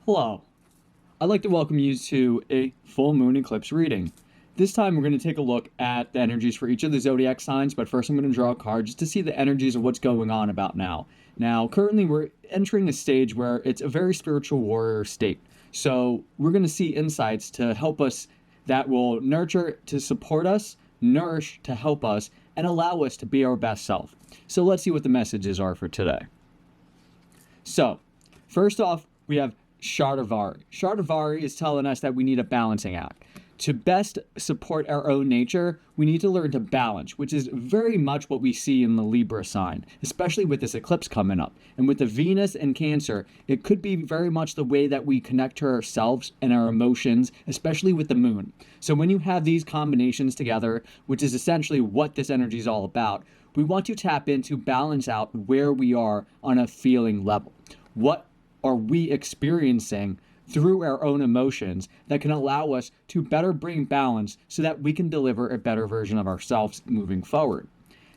Hello, I'd like to welcome you to a full moon eclipse reading. This time we're going to take a look at the energies for each of the zodiac signs, but first I'm going to draw a card just to see the energies of what's going on about now. Now, currently we're entering a stage where it's a very spiritual warrior state. So we're going to see insights to help us that will nurture to support us, nourish to help us, and allow us to be our best self. So let's see what the messages are for today. So, first off, we have 𝒏𴖪. 𝒏𴖪 is telling us that we need a balancing act. To best support our own nature, we need to learn to balance, which is very much what we see in the Libra sign, especially with this eclipse coming up. And with the Venus and Cancer, it could be very much the way that we connect to ourselves and our emotions, especially with the moon. So when you have these combinations together, which is essentially what this energy is all about, we want to tap in to balance out where we are on a feeling level. What are we experiencing through our own emotions that can allow us to better bring balance so that we can deliver a better version of ourselves moving forward.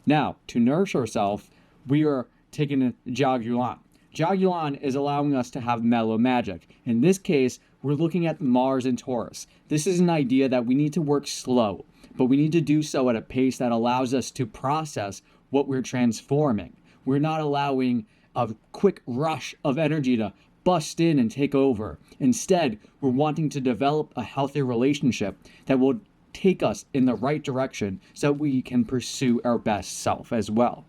Now, to nourish ourselves, we are taking a 𝒏𴖪. 𝒏𴖪 is allowing us to have mellow magic. In this case, we're looking at Mars and Taurus. This is an idea that we need to work slow, but we need to do so at a pace that allows us to process what we're transforming. We're not allowing a quick rush of energy to bust in and take over. Instead, we're wanting to develop a healthy relationship that will take us in the right direction so we can pursue our best self as well.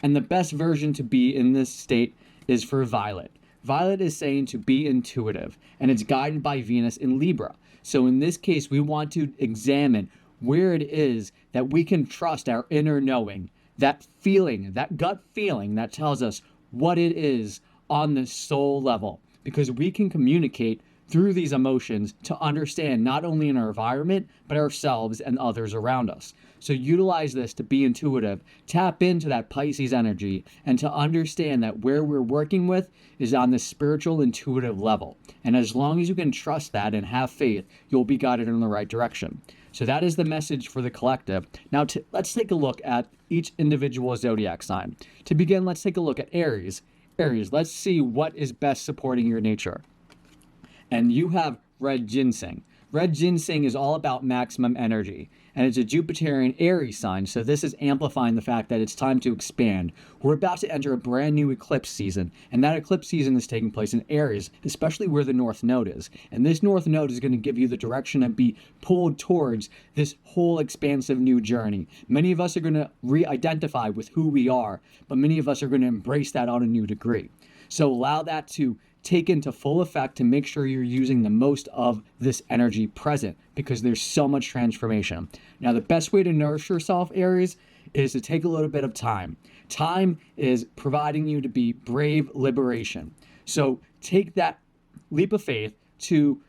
And the best version to be in this state is for Violet. Violet is saying to be intuitive, and it's guided by Venus in Libra. So in this case, we want to examine where it is that we can trust our inner knowing, that feeling, that gut feeling that tells us what it is on the soul level, because we can communicate through these emotions to understand not only in our environment, but ourselves and others around us. So utilize this to be intuitive, tap into that Pisces energy, and to understand that where we're working with is on the spiritual intuitive level. And as long as you can trust that and have faith, you'll be guided in the right direction. So that is the message for the collective. Now let's take a look at each individual zodiac sign. To begin, let's take a look at Aries. Aries, let's see what is best supporting your nature. And you have red ginseng. Red ginseng is all about maximum energy, and it's a Jupiterian Aries sign, so this is amplifying the fact that it's time to expand. We're about to enter a brand new eclipse season, and that eclipse season is taking place in Aries, especially where the North Node is. And this North Node is going to give you the direction and be pulled towards this whole expansive new journey. Many of us are going to re-identify with who we are, but many of us are going to embrace that on a new degree. So allow that to take into full effect to make sure you're using the most of this energy present, because there's so much transformation. Now, the best way to nourish yourself, Aries, is to take a little bit of time. Time is providing you to be brave liberation. So take that leap of faith to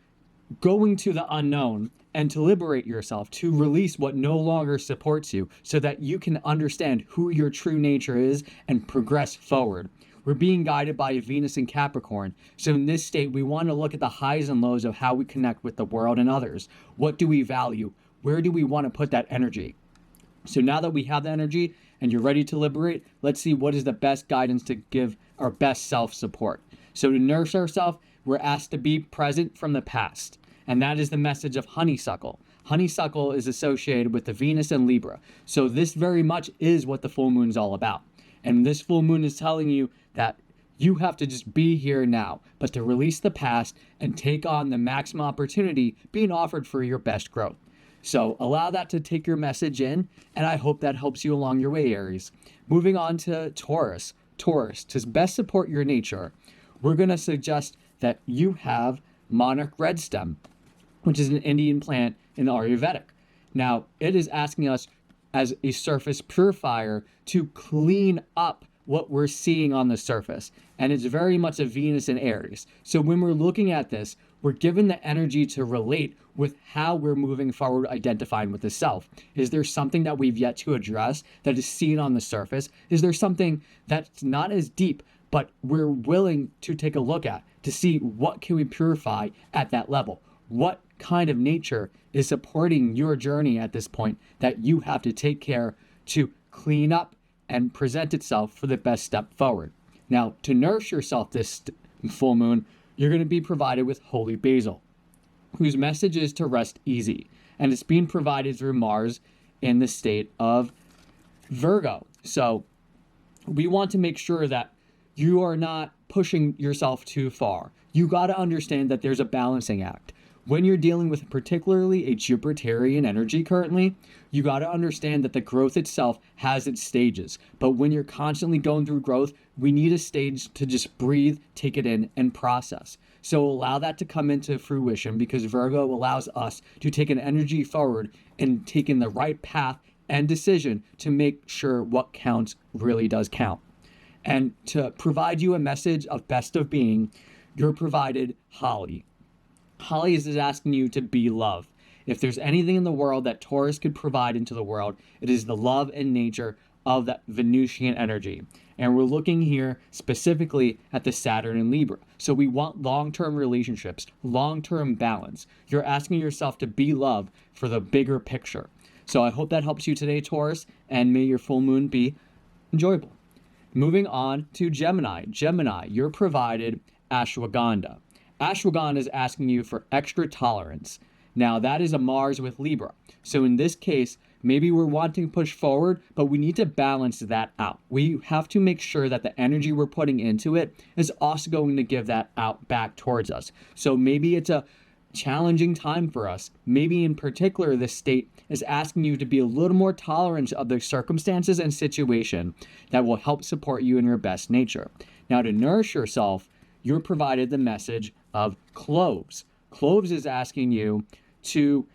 going to the unknown and to liberate yourself, to release what no longer supports you so that you can understand who your true nature is and progress forward. We're being guided by Venus in Capricorn. So in this state, we want to look at the highs and lows of how we connect with the world and others. What do we value? Where do we want to put that energy? So now that we have the energy and you're ready to liberate, let's see what is the best guidance to give our best self-support. So to nourish ourselves, we're asked to be present from the past. And that is the message of honeysuckle. Honeysuckle is associated with the Venus and Libra. So this very much is what the full moon is all about. And this full moon is telling you that you have to just be here now, but to release the past and take on the maximum opportunity being offered for your best growth. So allow that to take your message in, and I hope that helps you along your way, Aries. Moving on to Taurus. Taurus, to best support your nature, we're going to suggest that you have monarch red stem, which is an Indian plant in the Ayurvedic. Now, it is asking us as a surface purifier to clean up what we're seeing on the surface. And it's very much a Venus in Aries. So when we're looking at this, we're given the energy to relate with how we're moving forward, identifying with the self. Is there something that we've yet to address that is seen on the surface? Is there something that's not as deep, but we're willing to take a look at to see what can we purify at that level? What kind of nature is supporting your journey at this point that you have to take care to clean up and present itself for the best step forward? Now, to nourish yourself this full moon, you're going to be provided with holy basil, whose message is to rest easy. And it's being provided through Mars in the state of Virgo. So we want to make sure that you are not pushing yourself too far. You got to understand that there's a balancing act. When you're dealing with particularly a Jupiterian energy currently, you got to understand that the growth itself has its stages. But when you're constantly going through growth, we need a stage to just breathe, take it in, and process. So allow that to come into fruition, because Virgo allows us to take an energy forward and take in the right path and decision to make sure what counts really does count. And to provide you a message of best of being, you're provided Holly. Holly is asking you to be love. If there's anything in the world that Taurus could provide into the world, it is the love and nature of that Venusian energy. And we're looking here specifically at the Saturn in Libra. So we want long-term relationships, long-term balance. You're asking yourself to be love for the bigger picture. So I hope that helps you today, Taurus, and may your full moon be enjoyable. Moving on to Gemini. Gemini, you're provided ashwagandha. Ashwagandha is asking you for extra tolerance. Now, that is a Mars with Libra. So in this case, maybe we're wanting to push forward, but we need to balance that out. We have to make sure that the energy we're putting into it is also going to give that out back towards us. So maybe it's a challenging time for us. Maybe in particular, this state is asking you to be a little more tolerant of the circumstances and situation that will help support you in your best nature. Now, to nourish yourself, you're provided the message of cloves. Cloves is asking you to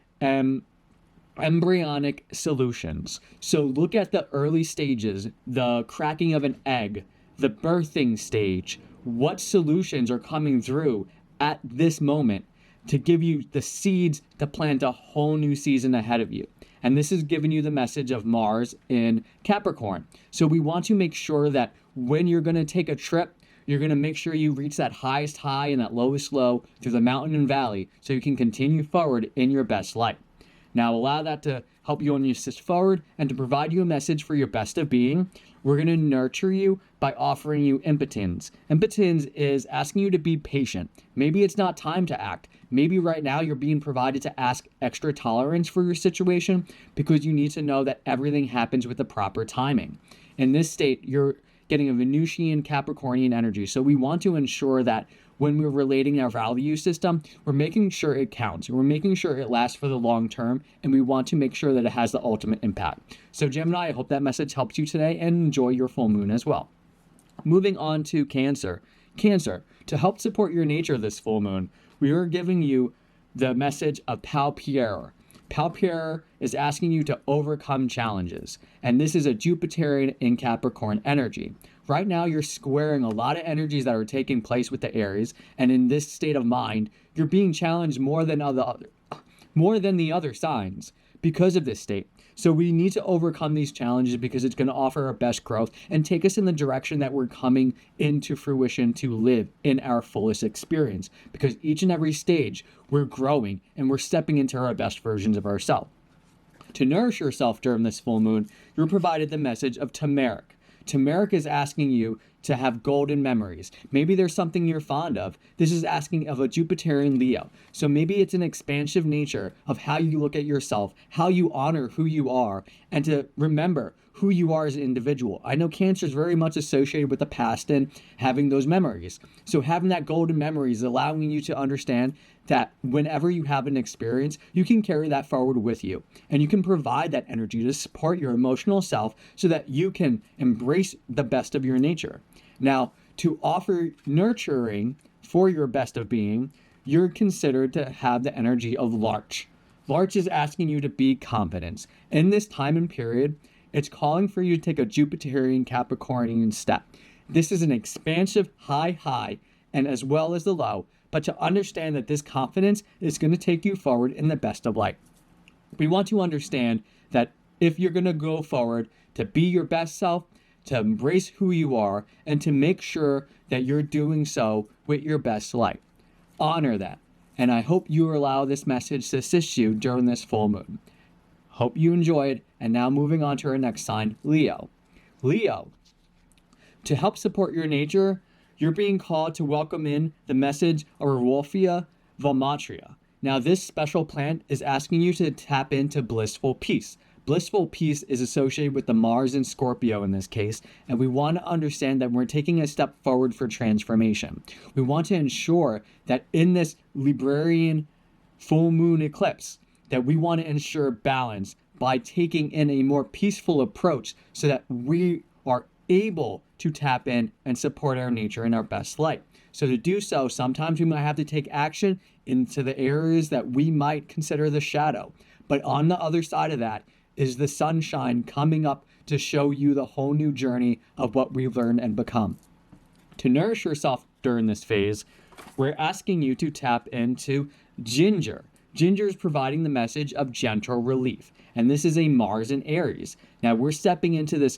embryonic solutions. So look at the early stages, the cracking of an egg, the birthing stage. What solutions are coming through at this moment to give you the seeds to plant a whole new season ahead of you? And this is giving you the message of Mars in Capricorn. So we want to make sure that when you're going to take a trip, you're going to make sure you reach that highest high and that lowest low through the mountain and valley so you can continue forward in your best light. Now, allow that to help you on your assist forward and to provide you a message for your best of being. We're going to nurture you by offering you impotence. Impotence is asking you to be patient. Maybe it's not time to act. Maybe right now you're being provided to ask extra tolerance for your situation because you need to know that everything happens with the proper timing. In this state, you're getting a Venusian Capricornian energy. So we want to ensure that when we're relating our value system, we're making sure it counts. We're making sure it lasts for the long term, and we want to make sure that it has the ultimate impact. So Gemini, I hope that message helps you today, and enjoy your full moon as well. Moving on to Cancer. Cancer, to help support your nature this full moon, we are giving you the message of 𝒏𝒨𝒨𝒨. 𝒏𝒨𝒨𝒨 is asking you to overcome challenges, and this is a Jupiterian in Capricorn energy. Right now, you're squaring a lot of energies that are taking place with the Aries, and in this state of mind, you're being challenged more than the other signs because of this state. So we need to overcome these challenges because it's going to offer our best growth and take us in the direction that we're coming into fruition to live in our fullest experience. Because each and every stage, we're growing and we're stepping into our best versions of ourselves. To nourish yourself during this full moon, you're provided the message of turmeric. Turmeric is asking you to have golden memories. Maybe there's something you're fond of. This is asking of a Jupiterian Leo. So maybe it's an expansive nature of how you look at yourself, how you honor who you are, and to remember who you are as an individual. I know Cancer is very much associated with the past and having those memories. So having that golden memory is allowing you to understand that whenever you have an experience, you can carry that forward with you. And you can provide that energy to support your emotional self so that you can embrace the best of your nature. Now, to offer nurturing for your best of being, you're considered to have the energy of Larch. Larch is asking you to be confident. In this time and period, it's calling for you to take a Jupiterian Capricornian step. This is an expansive high, and as well as the low, but to understand that this confidence is going to take you forward in the best of light. We want to understand that if you're going to go forward to be your best self, to embrace who you are, and to make sure that you're doing so with your best light. Honor that. And I hope you allow this message to assist you during this full moon. Hope you enjoyed. And now moving on to our next sign, Leo. Leo, to help support your nature, you're being called to welcome in the message of 𝒏𝒏𝒡𝒏𝒡𝒏𝒡𝒏𝒡𝒏𝒡𝒏𝒡𝒏𝒡𝒏𝒡𝒏𝒡𝒏𝒡. Now, this special plant is asking you to tap into blissful peace. Blissful peace is associated with the Mars and Scorpio in this case, and we want to understand that we're taking a step forward for transformation. We want to ensure that in this Librarian full moon eclipse, that we want to ensure balance by taking in a more peaceful approach so that we are able to tap in and support our nature in our best light. So to do so, sometimes we might have to take action into the areas that we might consider the shadow. But on the other side of that is the sunshine coming up to show you the whole new journey of what we've learned and become. To nourish yourself during this phase, we're asking you to tap into ginger. Ginger is providing the message of gentle relief. And this is a Mars in Aries. Now we're stepping into this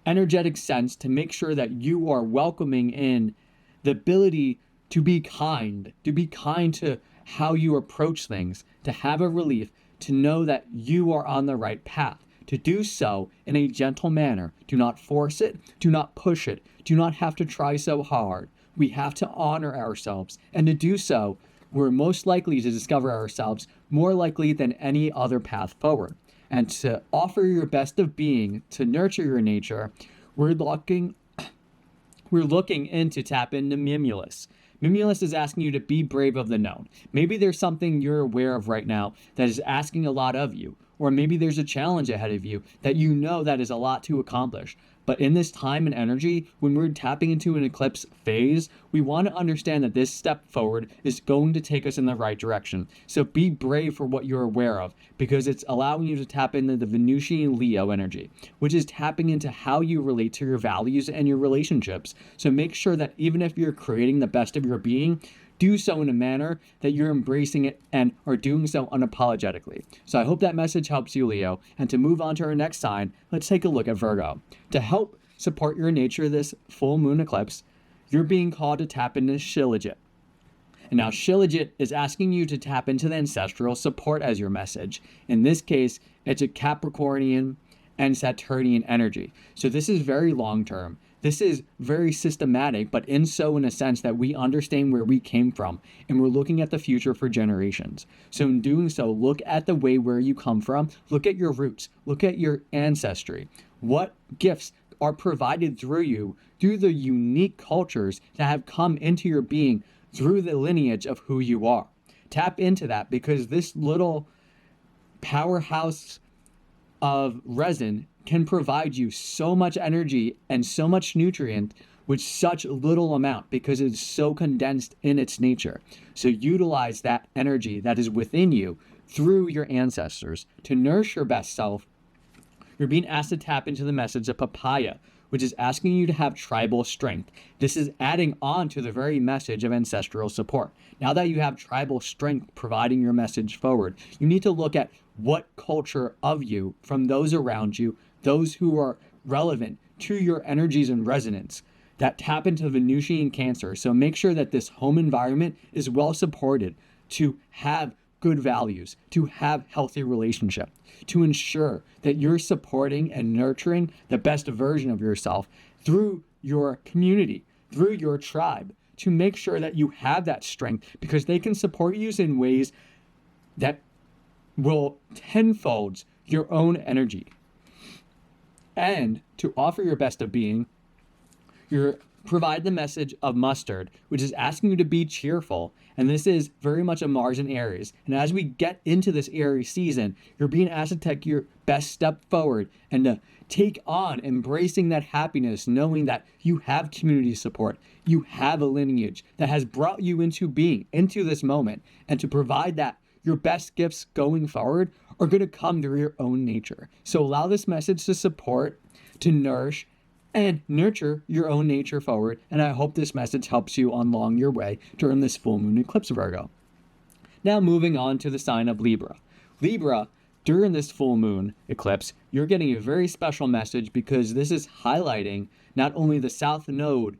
energetic sense to make sure that you are welcoming in the ability to be kind to how you approach things, to have a relief, to know that you are on the right path, to do so in a gentle manner. Do not force it, do not push it, do not have to try so hard. We have to honor ourselves, and to do so, we're most likely to discover ourselves more likely than any other path forward. And to offer your best of being, to nurture your nature, we're looking in to tap into Mimulus. Mimulus is asking you to be brave of the known. Maybe there's something you're aware of right now that is asking a lot of you, or maybe there's a challenge ahead of you that you know that is a lot to accomplish. But in this time and energy, when we're tapping into an eclipse phase, we want to understand that this step forward is going to take us in the right direction. So be brave for what you're aware of, because it's allowing you to tap into the Venusian Leo energy, which is tapping into how you relate to your values and your relationships. So make sure that even if you're creating the best of your being, do so in a manner that you're embracing it and are doing so unapologetically. So I hope that message helps you, Leo. And to move on to our next sign, let's take a look at Virgo. To help support your nature this full moon eclipse, you're being called to tap into 𝒌𝒐𝒏𝒏𝒏𝒏𝒏𝒏𝒏𝒏𝒏𝒏𝒏𝒏𝒏𝒏𝒏𝒏𝒏🡪 And now 𝒌𝒐𝒏𝒏𝒏𝒏𝒏𝒏𝒏𝒏🡪 is asking you to tap into the ancestral support as your message. In this case, it's a Capricornian and Saturnian energy. So this is very long term. This is very systematic, but in a sense that we understand where we came from and we're looking at the future for generations. So in doing so, look at the way where you come from, look at your roots, look at your ancestry. What gifts are provided through you, through the unique cultures that have come into your being through the lineage of who you are. Tap into that, because this little powerhouse of resin can provide you so much energy and so much nutrient with such little amount, because it's so condensed in its nature. So utilize that energy that is within you through your ancestors to nourish your best self. You're being asked to tap into the message of papaya, which is asking you to have tribal strength. This is adding on to the very message of ancestral support. Now that you have tribal strength providing your message forward, you need to look at what culture of you, from those around you, those who are relevant to your energies and resonance, that tap into Venusian Cancer. So make sure that this home environment is well supported to have good values, to have healthy relationships, to ensure that you're supporting and nurturing the best version of yourself through your community, through your tribe, to make sure that you have that strength, because they can support you in ways that will tenfold your own energy. And to offer your best of being, you provide the message of mustard, which is asking you to be cheerful. And this is very much a Mars in Aries. And as we get into this Aries season, you're being asked to take your best step forward and to take on embracing that happiness, knowing that you have community support, you have a lineage that has brought you into being, into this moment, and to provide that your best gifts going forward are going to come through your own nature. So allow this message to support, to nourish, and nurture your own nature forward. And I hope this message helps you along your way during this full moon eclipse, Virgo. Now moving on to the sign of Libra. Libra, during this full moon eclipse, you're getting a very special message, because this is highlighting not only the South Node,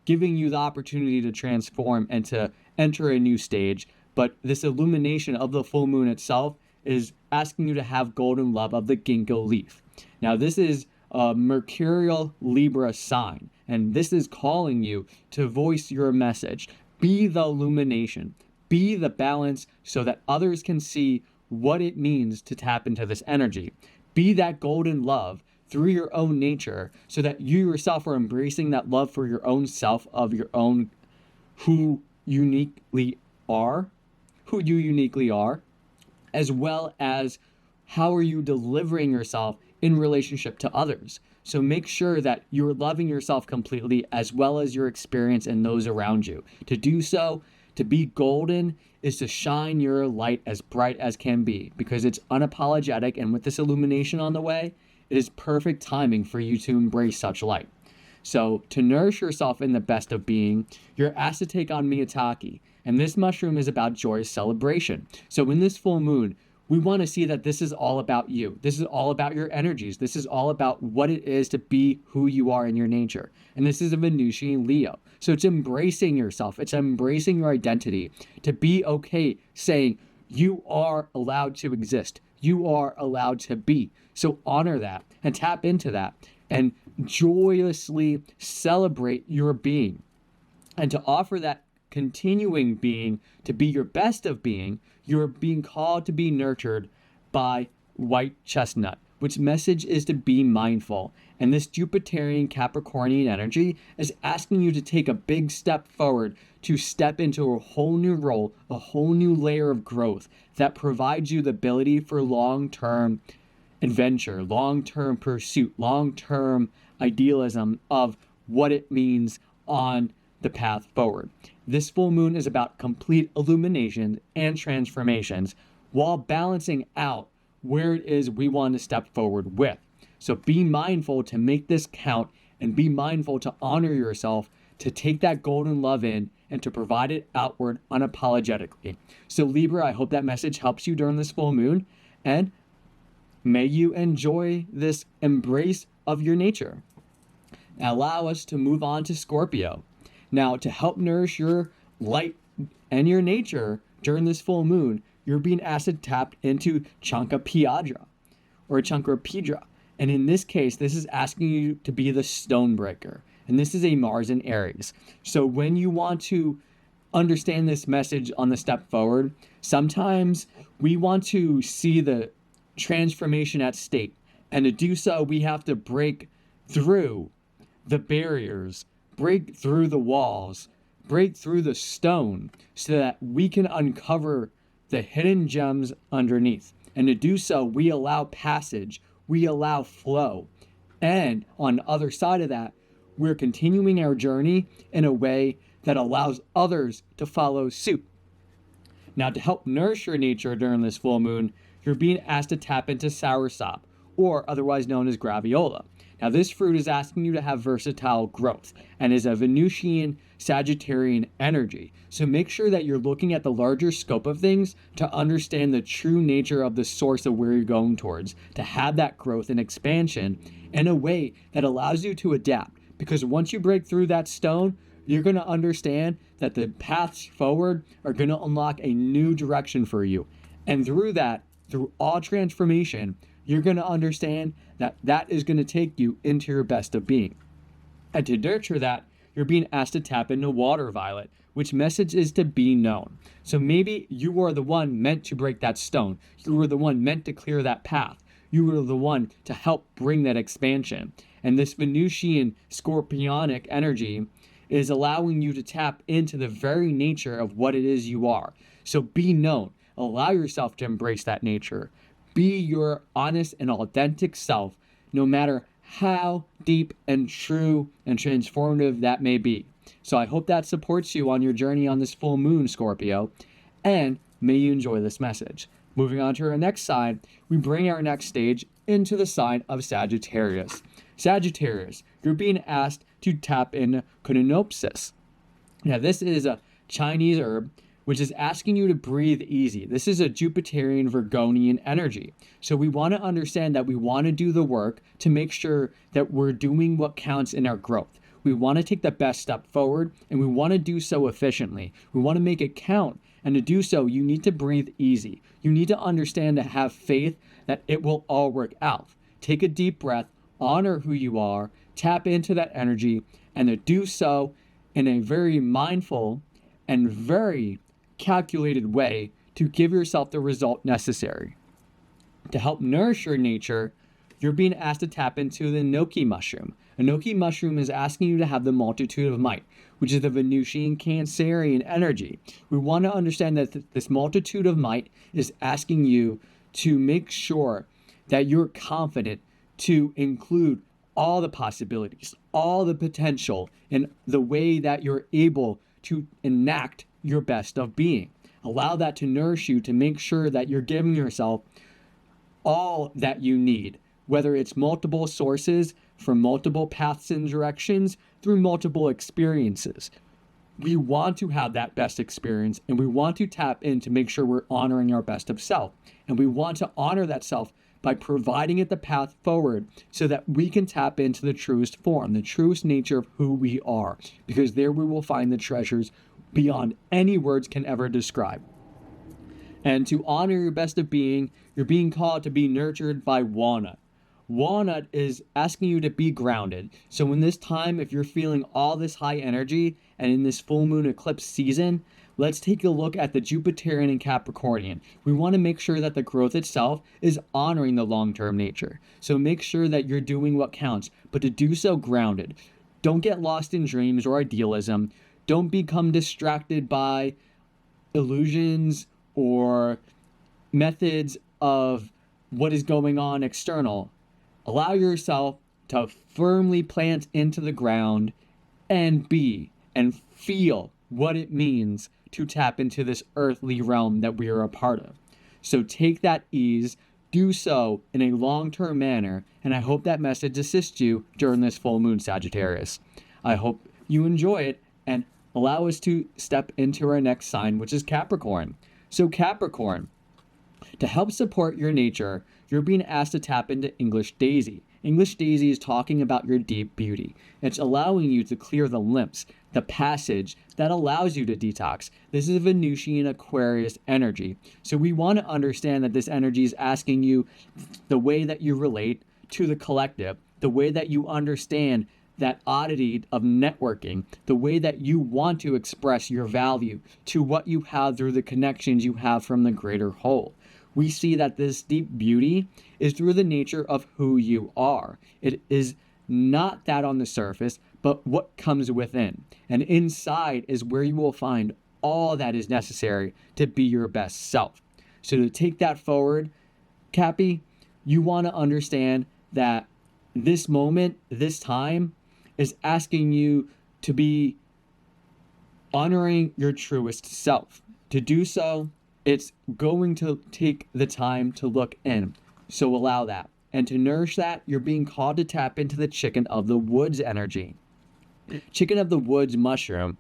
giving you the opportunity to transform and to enter a new stage, but this illumination of the full moon itself is asking you to have golden love of the ginkgo leaf. Now this is a mercurial Libra sign. And this is calling you to voice your message. Be the illumination. Be the balance so that others can see what it means to tap into this energy. Be that golden love through your own nature so that you yourself are embracing that love for your own self, of your own who you uniquely are, as well as how are you delivering yourself in relationship to others. So make sure that you're loving yourself completely as well as your experience and those around you. To do so, to be golden, is to shine your light as bright as can be, because it's unapologetic, and with this illumination on the way, it is perfect timing for you to embrace such light. So to nourish yourself in the best of being, you're asked to take on Miyataki, and this mushroom is about joyous celebration. So in this full moon, we want to see that this is all about you. This is all about your energies. This is all about what it is to be who you are in your nature. And this is a Venusian Leo. So it's embracing yourself. It's embracing your identity. To be okay saying you are allowed to exist. You are allowed to be. So honor that and tap into that and joyously celebrate your being. And to offer that continuing being to be your best of being, you're being called to be nurtured by white chestnut, which message is to be mindful. And this Jupiterian Capricornian energy is asking you to take a big step forward, to step into a whole new role, a whole new layer of growth that provides you the ability for long-term adventure, long-term pursuit, long-term idealism of what it means on the path forward. This full moon is about complete illumination and transformations while balancing out where it is we want to step forward with. So be mindful to make this count and be mindful to honor yourself, to take that golden love in and to provide it outward unapologetically. So Libra, I hope that message helps you during this full moon, and may you enjoy this embrace of your nature. Now allow us to move on to Scorpio. Now, to help nourish your light and your nature during this full moon, you're being asked to tap into 𝒏𝒮𝒯𝑅 or 𝒏𝒮𝒯𝑅. And in this case, this is asking you to be the stone breaker. And this is a Mars in Aries. So when you want to understand this message on the step forward, sometimes we want to see the transformation at stake. And to do so, we have to break through the barriers, break through the walls, break through the stone so that we can uncover the hidden gems underneath. And to do so, we allow passage, we allow flow. And on the other side of that, we're continuing our journey in a way that allows others to follow suit. Now, to help nourish your nature during this full moon, you're being asked to tap into soursop, or otherwise known as graviola. Now, this fruit is asking you to have versatile growth and is a Venusian Sagittarian energy. So make sure that you're looking at the larger scope of things to understand the true nature of the source of where you're going towards, to have that growth and expansion in a way that allows you to adapt. Because once you break through that stone, you're going to understand that the paths forward are going to unlock a new direction for you. And through that, through all transformation, you're going to understand that that is going to take you into your best of being. And to nurture that, you're being asked to tap into water violet, which message is to be known. So maybe you are the one meant to break that stone. You were the one meant to clear that path. You were the one to help bring that expansion. And this Venusian scorpionic energy is allowing you to tap into the very nature of what it is you are. So be known. Allow yourself to embrace that nature. Be your honest and authentic self, no matter how deep and true and transformative that may be. So I hope that supports you on your journey on this full moon, Scorpio, and may you enjoy this message. Moving on to our next sign, we bring our next stage into the sign of Sagittarius. Sagittarius, you're being asked to tap into Echinopsis. Now, this is a Chinese herb which is asking you to breathe easy. This is a Jupiterian Virgonian energy. So we want to understand that we want to do the work to make sure that we're doing what counts in our growth. We want to take the best step forward, and we want to do so efficiently. We want to make it count. And to do so, you need to breathe easy. You need to understand to have faith that it will all work out. Take a deep breath, honor who you are, tap into that energy, and to do so in a very mindful and very calculated way to give yourself the result necessary. To help nourish your nature, you're being asked to tap into the enoki mushroom. Enoki mushroom is asking you to have the multitude of might, which is the Venusian Cancerian energy. We want to understand that this multitude of might is asking you to make sure that you're confident to include all the possibilities, all the potential in the way that you're able to enact your best of being. Allow that to nourish you, to make sure that you're giving yourself all that you need, whether it's multiple sources from multiple paths and directions through multiple experiences. We want to have that best experience, and we want to tap in to make sure we're honoring our best of self. And we want to honor that self by providing it the path forward so that we can tap into the truest form, the truest nature of who we are, because there we will find the treasures beyond any words can ever describe. And to honor your best of being, you're being called to be nurtured by walnut. Walnut is asking you to be grounded. So in this time, if you're feeling all this high energy and in this full moon eclipse season, let's take a look at the Jupiterian and Capricornian. We want to make sure that the growth itself is honoring the long-term nature. So make sure that you're doing what counts, but to do so grounded. Don't get lost in dreams or idealism. Don't become distracted by illusions or methods of what is going on external. Allow yourself to firmly plant into the ground and be and feel what it means to tap into this earthly realm that we are a part of. So take that ease, do so in a long-term manner, and I hope that message assists you during this full moon, Sagittarius. I hope you enjoy it and allow us to step into our next sign, which is Capricorn. So Capricorn, to help support your nature, you're being asked to tap into English Daisy. English Daisy is talking about your deep beauty. It's allowing you to clear the lymphs, the passage that allows you to detox. This is a Venusian Aquarius energy. So we want to understand that this energy is asking you the way that you relate to the collective, the way that you understand that oddity of networking, the way that you want to express your value to what you have through the connections you have from the greater whole. We see that this deep beauty is through the nature of who you are. It is not that on the surface, but what comes within. And inside is where you will find all that is necessary to be your best self. So to take that forward, Cappy, you want to understand that this moment, this time, is asking you to be honoring your truest self. To do so, it's going to take the time to look in. So allow that. And to nourish that, you're being called to tap into the chicken of the woods energy. Chicken of the woods mushroom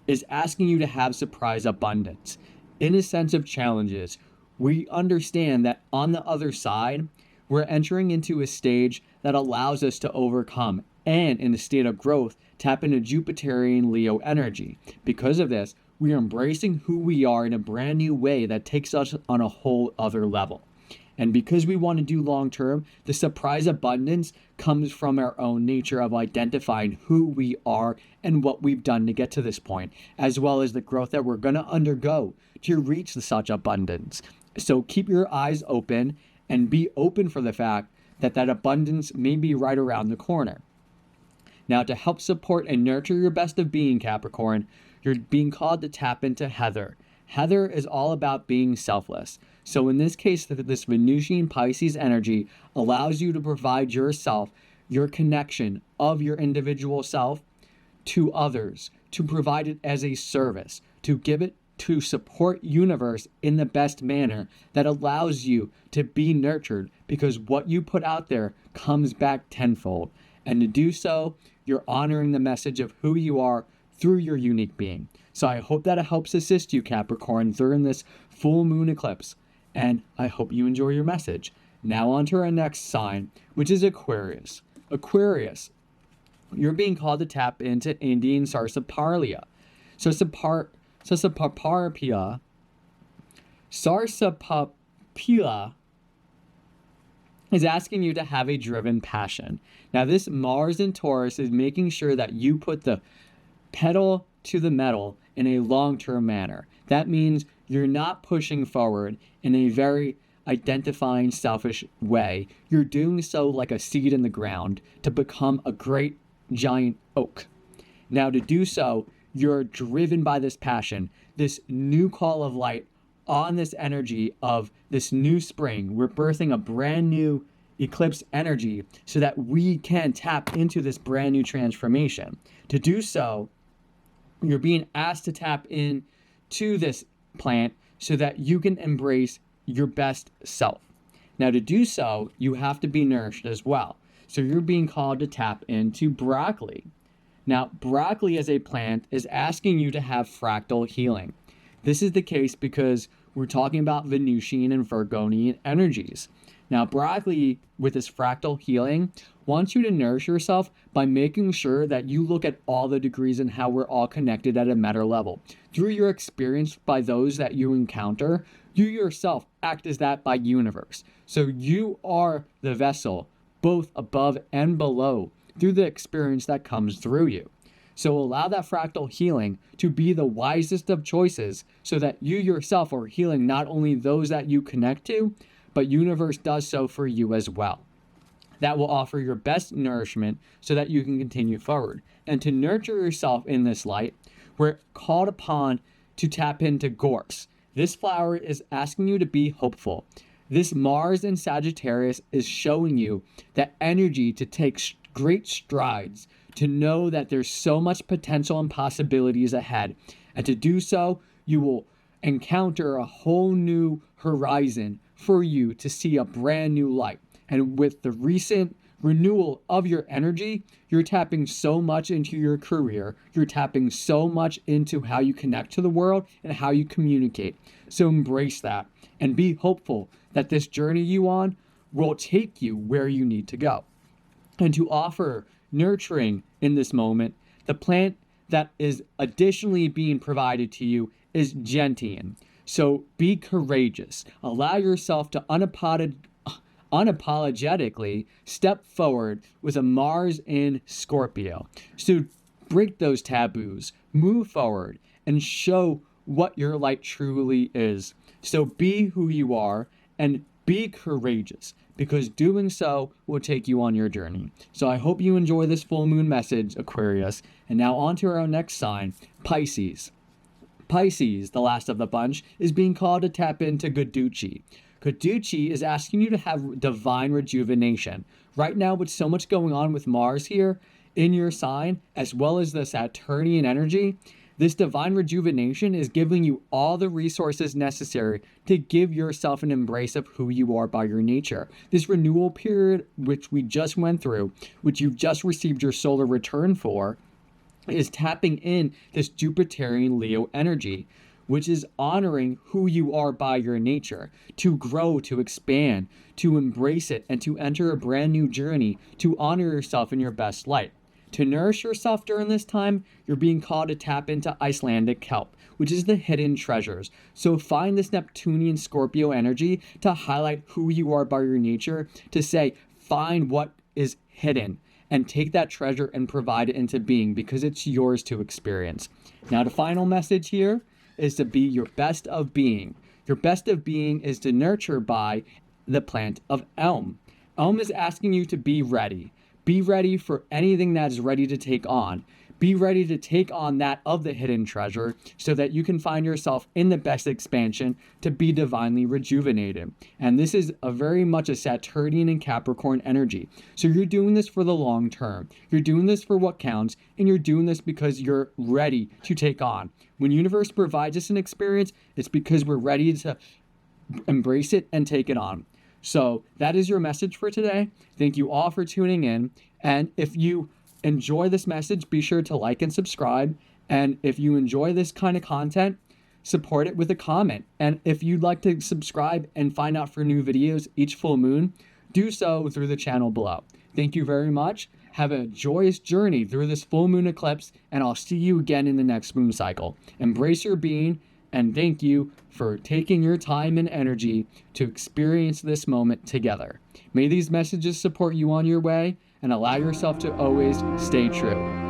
is asking you to have surprise abundance. In a sense of challenges, we understand that on the other side, we're entering into a stage that allows us to overcome, and in a state of growth, tap into Jupiterian Leo energy. Because of this, we are embracing who we are in a brand new way that takes us on a whole other level. And because we want to do long term, the surprise abundance comes from our own nature of identifying who we are and what we've done to get to this point, as well as the growth that we're going to undergo to reach such abundance. So keep your eyes open and be open for the fact that that abundance may be right around the corner. Now, to help support and nurture your best of being, Capricorn, you're being called to tap into Heather. Heather is all about being selfless. So in this case, this Venusian Pisces energy allows you to provide yourself, your connection of your individual self to others, to provide it as a service, to give it to support universe in the best manner that allows you to be nurtured, because what you put out there comes back tenfold. And to do so, you're honoring the message of who you are through your unique being. So I hope that it helps assist you, Capricorn, during this full moon eclipse. And I hope you enjoy your message. Now on to our next sign, which is Aquarius. Aquarius, you're being called to tap into Indian Sarsaparilla. Sarsaparilla is asking you to have a driven passion. Now, this Mars in Taurus is making sure that you put the pedal to the metal in a long-term manner. That means you're not pushing forward in a very identifying selfish way. You're doing so like a seed in the ground to become a great giant oak. Now, to do so, you're driven by this passion, this new call of light on this energy of this new spring. We're birthing a brand new eclipse energy so that we can tap into this brand new transformation. To do so, you're being asked to tap into this plant so that you can embrace your best self. Now, to do so, you have to be nourished as well. So you're being called to tap into broccoli. Now, broccoli as a plant is asking you to have fractal healing. This is the case because we're talking about Venusian and Virgonian energies. Now, broccoli, with this fractal healing, wants you to nourish yourself by making sure that you look at all the degrees and how we're all connected at a meta level. Through your experience by those that you encounter, you yourself act as that by universe. So you are the vessel, both above and below, through the experience that comes through you. So allow that fractal healing to be the wisest of choices so that you yourself are healing not only those that you connect to, but universe does so for you as well. That will offer your best nourishment so that you can continue forward. And to nurture yourself in this light, we're called upon to tap into gorse. This flower is asking you to be hopeful. This Mars in Sagittarius is showing you that energy to take great strides, to know that there's so much potential and possibilities ahead. And to do so, you will encounter a whole new horizon for you to see a brand new light. And with the recent renewal of your energy, you're tapping so much into your career. You're tapping so much into how you connect to the world and how you communicate. So embrace that and be hopeful that this journey you on will take you where you need to go. And to offer nurturing in this moment, the plant that is additionally being provided to you is gentian. So be courageous. Allow yourself to unapologetically step forward with a Mars in Scorpio. So break those taboos, move forward, and show what your light truly is. So be who you are and be courageous, because doing so will take you on your journey. So I hope you enjoy this full moon message, Aquarius. And now on to our next sign, Pisces. Pisces, the last of the bunch, is being called to tap into 𝒟duchi. 𝒟duchi is asking you to have divine rejuvenation. Right now, with so much going on with Mars here in your sign, as well as the Saturnian energy, this divine rejuvenation is giving you all the resources necessary to give yourself an embrace of who you are by your nature. This renewal period, which we just went through, which you've just received your solar return for, is tapping in this Jupiterian Leo energy, which is honoring who you are by your nature, to grow, to expand, to embrace it, and to enter a brand new journey, to honor yourself in your best light. To nourish yourself during this time, you're being called to tap into Icelandic kelp, which is the hidden treasures. So find this Neptunian Scorpio energy to highlight who you are by your nature, to say, find what is hidden and take that treasure and provide it into being, because it's yours to experience. Now, the final message here is to be your best of being. Your best of being is to nurture by the plant of elm. Elm is asking you to be ready. Be ready for anything that is ready to take on. Be ready to take on that of the hidden treasure so that you can find yourself in the best expansion to be divinely rejuvenated. And this is a very much a Saturnian and Capricorn energy. So you're doing this for the long term. You're doing this for what counts, and you're doing this because you're ready to take on. When universe provides us an experience, it's because we're ready to embrace it and take it on. So that is your message for today. Thank you all for tuning in. And if you enjoy this message, be sure to like and subscribe. And if you enjoy this kind of content, support it with a comment. And if you'd like to subscribe and find out for new videos each full moon, do so through the channel below. Thank you very much. Have a joyous journey through this full moon eclipse, and I'll see you again in the next moon cycle. Embrace your being and thank you for taking your time and energy to experience this moment together. May these messages support you on your way and allow yourself to always stay true.